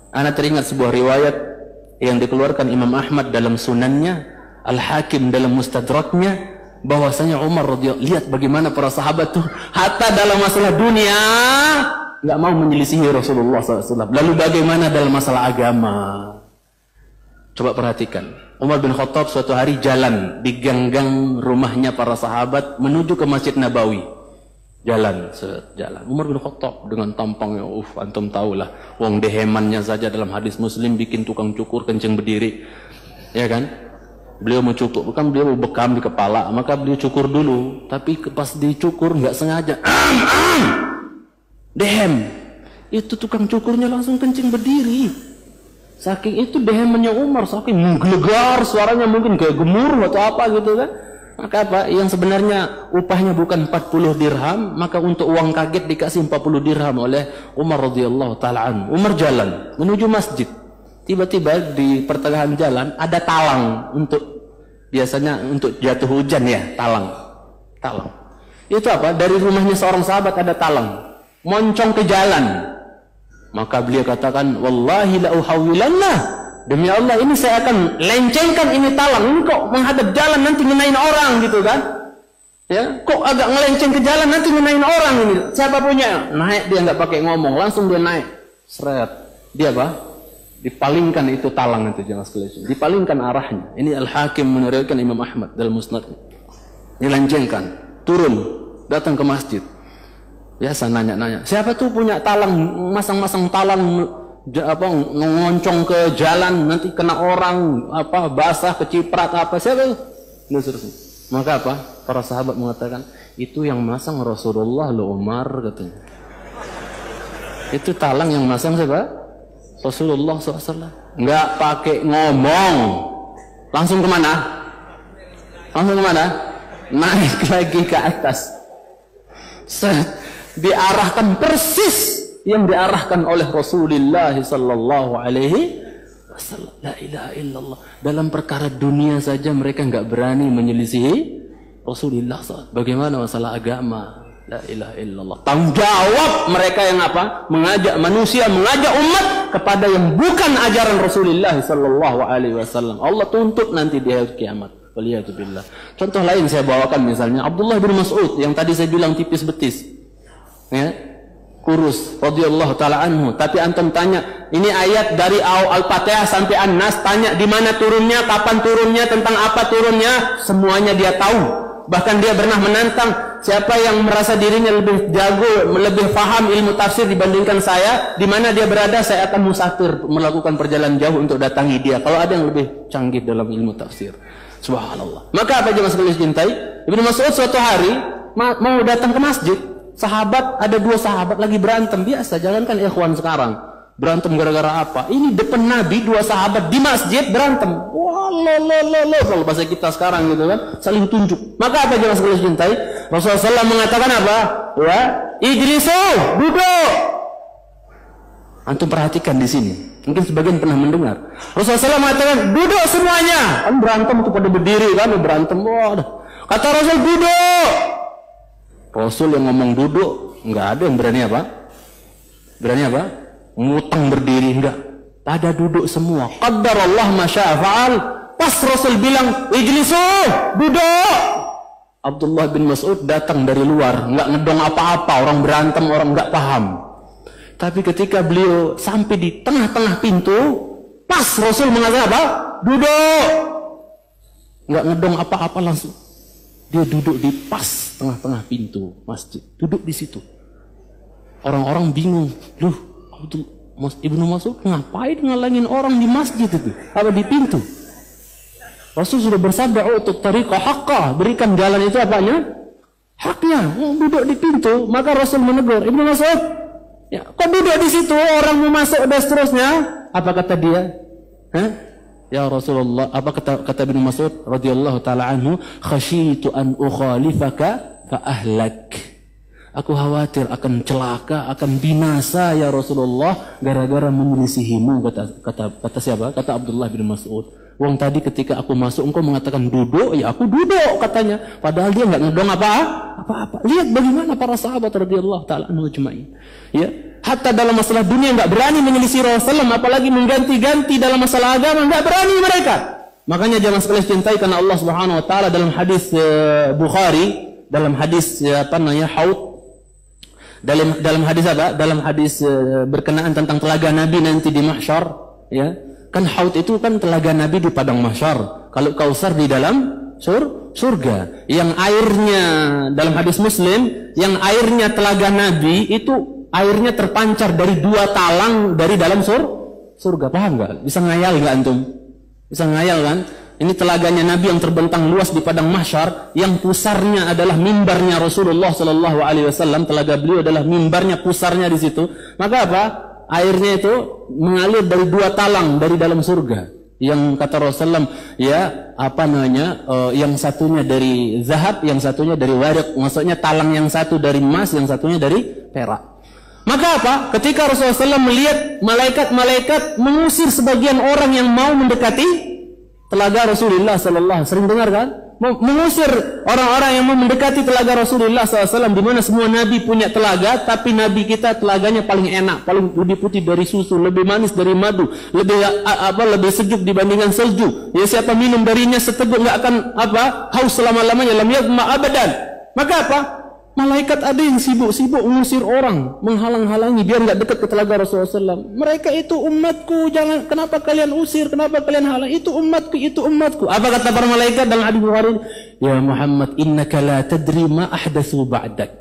Ana teringat sebuah riwayat yang dikeluarkan Imam Ahmad dalam sunannya, Al-Hakim dalam mustadraknya, bahwasanya Umar radhiyallahu, lihat bagaimana para sahabat tuh hatta dalam masalah dunia nggak mau menyelisihi Rasulullah SAW. Lalu bagaimana dalam masalah agama? Coba perhatikan. Umar bin Khattab suatu hari jalan di gang-gang rumahnya para sahabat menuju ke Masjid Nabawi. Jalan. Umar bin Khattab dengan tampangnya, antum tahulah, wong dehemannya saja dalam hadis Muslim bikin tukang cukur kencing berdiri, ya kan? Beliau mau cukur, bukan beliau mau bekam di kepala, maka beliau cukur dulu. Tapi pas dicukur nggak sengaja, dehem, itu tukang cukurnya langsung kencing berdiri. Saking itu dehemannya Umar, saking menggelegar suaranya, mungkin kayak gemuruh atau apa gitu kan. Maka apa? Yang sebenarnya upahnya bukan 40 dirham, maka untuk uang kaget dikasih 40 dirham oleh Umar radhiyallahu taala anhu. Umar jalan menuju masjid. Tiba-tiba di pertengahan jalan ada talang untuk, biasanya untuk jatuh hujan ya, talang. Itu apa? Dari rumahnya seorang sahabat ada talang. Moncong ke jalan. Maka beliau katakan, "Wallahi la uhawwilanna." Demi Allah, ini saya akan lencengkan ini talang. Ini kok menghadap jalan nanti ngenain orang gitu kan? Ya, kok agak ngelenceng ke jalan nanti ngenain orang ini. Siapa punya? Naik dia nggak pakai ngomong, langsung dia naik. Seret. Dia apa? Dipalingkan itu talang itu, jangan sekalian. Dipalingkan arahnya. Ini Al-Hakim meneriwayatkan Imam Ahmad dalam Musnadnya. Dilencengkan, turun, datang ke masjid. Biasa nanya-nanya. Siapa tuh punya talang, masang-masang talang ngoncong ke jalan nanti kena orang apa basah keciprat apa, siapa itu? Maka apa? Para sahabat mengatakan itu yang masang Rasulullah lo Umar, katanya. Itu talang yang masang siapa? Rasulullah SAW. Nggak pakai ngomong, langsung kemana? Naik lagi ke atas. Diarahkan persis yang diarahkan oleh Rasulullah sallallahu alaihi wasallam. La ilaha illallah. Dalam perkara dunia saja mereka enggak berani menyelisihi Rasulullah SAW. Bagaimana masalah agama? La ilaha illallah. Tanggung jawab mereka yang apa? Mengajak manusia, mengajak umat kepada yang bukan ajaran Rasulullah sallallahu alaihi wasallam. Allah tuntut nanti di hari kiamat. Waliyatubillah. Contoh lain saya bawakan misalnya Abdullah bin Mas'ud yang tadi saya bilang tipis betis. Ya. Kurus radhiyallahu taala anhu, tapi antum tanya ini ayat dari Al-Fatihah sampai An-Nas, tanya di mana turunnya, kapan turunnya, tentang apa turunnya, semuanya dia tahu. Bahkan dia pernah menantang siapa yang merasa dirinya lebih jago, lebih paham ilmu tafsir dibandingkan saya, di mana dia berada saya akan musafir melakukan perjalanan jauh untuk datangi dia kalau ada yang lebih canggih dalam ilmu tafsir. Subhanallah. Maka apa jemaah sekalian cintai, Ibnu Mas'ud suatu hari mau datang ke masjid. Sahabat, ada dua sahabat lagi berantem. Biasa, jangankan ikhwan sekarang berantem gara-gara apa? Ini depan Nabi, dua sahabat di masjid berantem. Wah, kalau bahasa kita sekarang gitu kan, saling tunjuk. Maka apa jemaah sekalian cintai? Rasulullah SAW mengatakan apa? Ya, ijlisu, duduk. Antum perhatikan di sini. Mungkin sebagian pernah mendengar. Rasulullah SAW mengatakan duduk semuanya. Kan berantem tuh pada berdiri kan, berantem. Wah, kata Rasul duduk. Rasul yang ngomong duduk, nggak ada yang berani apa? Berani apa? Ngutang berdiri, enggak. Pada duduk semua. Qaddarallah masya'a fa'al. Pas Rasul bilang, ijlisu, duduk. Abdullah bin Mas'ud datang dari luar, nggak ngedong apa-apa, orang berantem, orang nggak paham. Tapi ketika beliau sampai di tengah-tengah pintu, pas Rasul mengatakan apa? Duduk. Nggak ngedong apa-apa langsung. Dia duduk di pas tengah-tengah pintu masjid. Duduk di situ. Orang-orang bingung. Loh, Ibnu Mas'ud ngapain ngalangin orang di masjid itu? Apa di pintu? Rasul sudah bersabda, "U'tut tariqa haqqah." Berikan jalan itu apanya? Haknya. Duduk di pintu, maka Rasul menegur, "Ibnu Mas'ud, ya, kok duduk di situ? Orang mau masuk dan seterusnya." Apa kata dia? Hah? Ya Rasulullah, apa kata Ibnu Mas'ud radhiyallahu taala anhu, "Khasyitu an ukhalifaka fa ahlak." Aku khawatir akan celaka, akan binasa ya Rasulullah gara-gara menyelisihimu, kata siapa? Kata Abdullah bin Mas'ud. Wong tadi ketika aku masuk engkau mengatakan duduk, ya aku duduk katanya. Padahal dia enggak ngedong apa-apa. Lihat bagaimana para sahabat radhiyallahu taala anhu ajma'in. Ya, Hatta dalam masalah dunia nggak berani menyelisih Rasulullah, apalagi mengganti-ganti dalam masalah agama, nggak berani mereka. Makanya jamaah sekalian cintai karena Allah Subhanahu wa taala dalam hadis Bukhari, dalam hadis Haud, dalam hadis apa? Dalam hadis berkenaan tentang telaga Nabi nanti di mahsyar, ya. Kan Haud itu kan telaga Nabi di padang mahsyar. Kalau Kausar di dalam surga. Yang airnya dalam hadis Muslim, yang airnya telaga Nabi itu airnya terpancar dari 2 talang dari dalam surga. Paham nggak? Bisa ngayal nggak antum? Bisa ngayal kan? Ini telaganya Nabi yang terbentang luas di padang mahsyar, yang pusarnya adalah mimbarnya Rasulullah Sallallahu Alaihi Wasallam. Telaga beliau adalah mimbarnya, pusarnya di situ. Maka apa? Airnya itu mengalir dari 2 talang dari dalam surga. Yang kata Rasulullah, ya yang satunya dari zahab, yang satunya dari warik. Maksudnya talang yang satu dari emas, yang satunya dari perak. Maka apa? Ketika Rasulullah SAW melihat malaikat-malaikat mengusir sebagian orang yang mau mendekati telaga Rasulullah SAW, sering dengar kan? Mengusir orang-orang yang mau mendekati telaga Rasulullah SAW, di mana semua Nabi punya telaga, tapi Nabi kita telaganya paling enak, paling lebih putih dari susu, lebih manis dari madu, lebih sejuk dibandingkan salju. Ya, siapa minum darinya seteguk nggak akan haus selama-lamanya, lam yadma abadan. Maka apa? Malaikat ada yang sibuk-sibuk mengusir orang, menghalang-halangi biar nggak dekat ke telaga Rasulullah SAW. Mereka itu umatku, jangan, kenapa kalian usir, kenapa kalian halang? Itu umatku, itu umatku. Apa kata para malaikat dalam hadis Bukhari? Ya Muhammad, innaka la tadri ma ahdatsu ba'dak.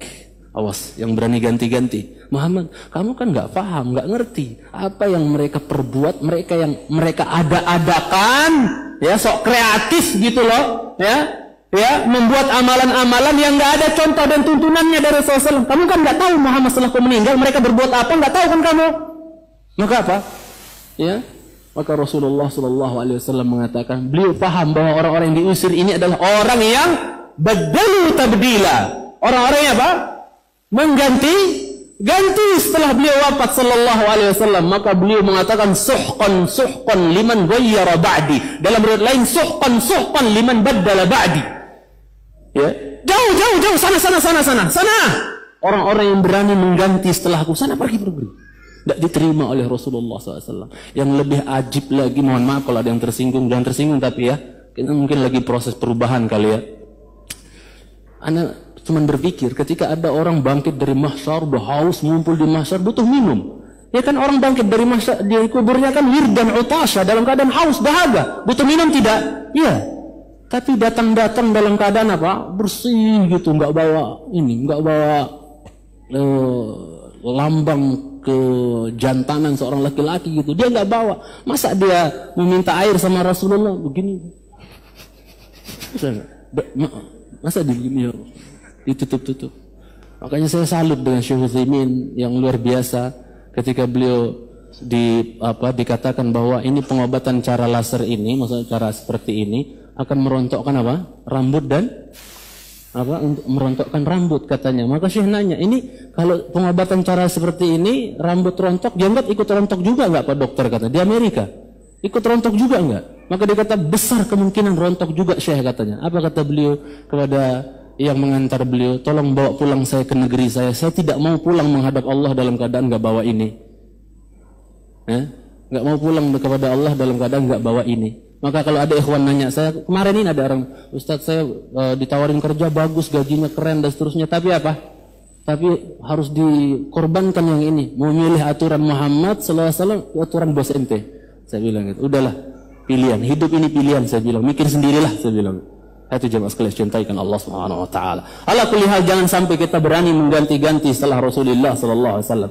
Awas, yang berani ganti-ganti. Muhammad, kamu kan nggak paham, nggak ngerti apa yang mereka perbuat, mereka ada-adakan, ya, sok kreatif gitu loh, ya, membuat amalan-amalan yang nggak ada contoh dan tuntunannya dari Rasulullah. Kamu kan nggak tahu Muhammad setelah meninggal mereka berbuat apa, nggak tahu kan kamu? Maka apa? Ya, maka Rasulullah Shallallahu Alaihi Wasallam mengatakan, beliau paham bahwa orang-orang yang diusir ini adalah orang yang badalu tabdila, orang-orang yang apa? Ganti setelah beliau wafat Sallallahu Alaihi Wasallam. Maka beliau mengatakan suhqan liman ghayyara ba'di. Dalam riwayat lain suhqan liman baddala ba'di. Ya, jauh sana. Orang-orang yang berani mengganti setelahku, sana pergi. Tidak diterima oleh Rasulullah SAW. Yang lebih ajib lagi, mohon maaf kalau ada yang tersinggung, jangan tersinggung, tapi ya, kita mungkin lagi proses perubahan kali ya. Ana cuman berpikir, ketika ada orang bangkit dari mahsyar, udah haus, ngumpul di mahsyar, butuh minum. Ya kan, orang bangkit dari mahsyar, di kuburnya kan wirdan utasha, dalam keadaan haus, dahaga, butuh minum tidak? Iya. Tapi datang dalam keadaan apa? Bersih gitu, nggak bawa lambang kejantanan seorang laki-laki gitu. Dia nggak bawa. Masa dia meminta air sama Rasulullah begini? Masa begini ya? Ditutup. Makanya saya salut dengan Syekh Utsaimin yang luar biasa ketika beliau dikatakan bahwa ini pengobatan cara laser ini, maksudnya cara seperti ini akan merontokkan apa? Rambut dan untuk merontokkan rambut katanya. Maka Syekh nanya, ini kalau pengobatan cara seperti ini rambut rontok, dianggap ikut rontok juga nggak Pak Dokter, kata di Amerika ikut rontok juga nggak? Maka dia kata besar kemungkinan rontok juga Syekh katanya. Apa kata beliau kepada yang mengantar beliau, tolong bawa pulang saya ke negeri saya tidak mau pulang menghadap Allah dalam keadaan nggak bawa ini, nggak mau pulang kepada Allah dalam keadaan nggak bawa ini. Maka kalau ada ikhwan nanya, saya kemarin ini ada orang, Ustadz saya ditawarin kerja bagus, gajinya keren dan seterusnya, tapi apa? Tapi harus dikorbankan yang ini, mau milih aturan Muhammad sallallahu alaihi wasallam, aturan bos ente. Saya bilang gitu, udahlah, pilihan, hidup ini pilihan, saya bilang, mikir sendirilah, saya bilang. Itu jemaah sekalian cintaikan Allah Subhanahu wa taala. Ala kulli hal, jangan sampai kita berani mengganti-ganti setelah Rasulullah sallallahu alaihi wasallam.